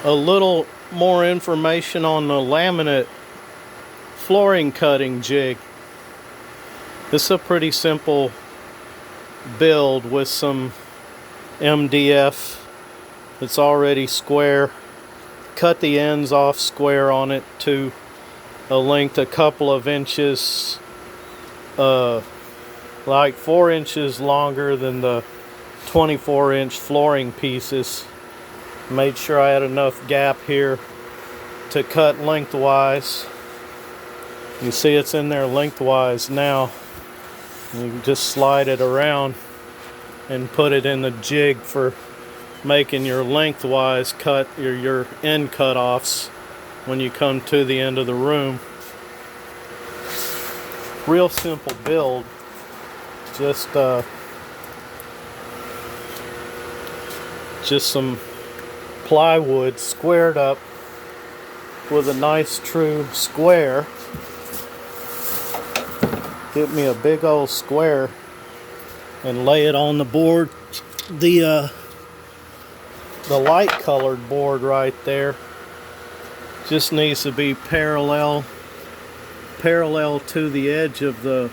a little more information on the laminate flooring cutting jig. This is a pretty simple build with some MDF that's already square. Cut the ends off square on it to a length a couple of inches, like 4 inches longer than the 24-inch flooring pieces. Made sure I had enough gap here to cut lengthwise. You see it's in there lengthwise now. You can just slide it around and put it in the jig for making your lengthwise cut, your end cutoffs when you come to the end of the room. Real simple build. Just some plywood squared up with a nice true square. Get me a big old square and lay it on the board. The light colored board right there just needs to be parallel to the edge of the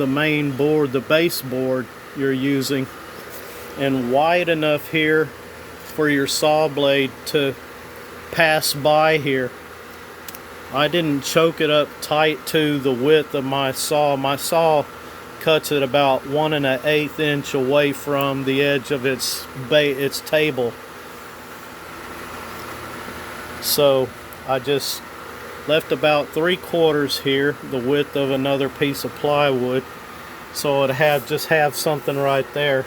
main board, the base board you're using, and wide enough here for your saw blade to pass by here. I didn't choke it up tight to the width of my saw. My saw cuts it about 1 1/8 inch away from the edge of its table. So I just left about 3/4 here, the width of another piece of plywood, so it just have something right there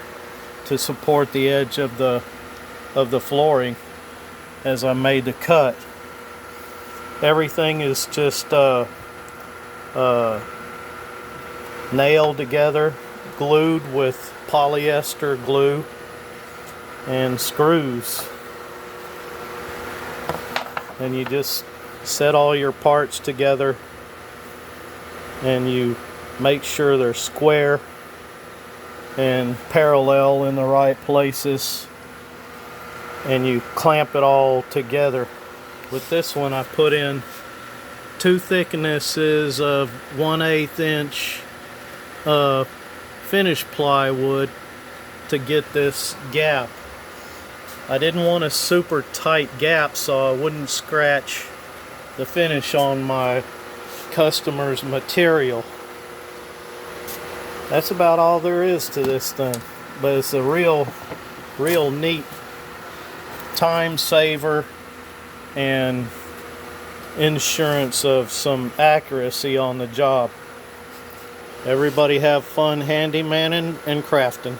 to support the edge of the flooring as I made the cut. Everything is just nailed together, glued with polyester glue and screws. And you just set all your parts together and you make sure they're square and parallel in the right places, and you clamp it all together. With this one I put in 2 thicknesses of 1/8 inch finished plywood to get this gap. I didn't want a super tight gap so I wouldn't scratch the finish on my customer's material. That's about all there is to this thing, but it's a real neat time saver and insurance of some accuracy on the job. Everybody have fun handymanning and crafting.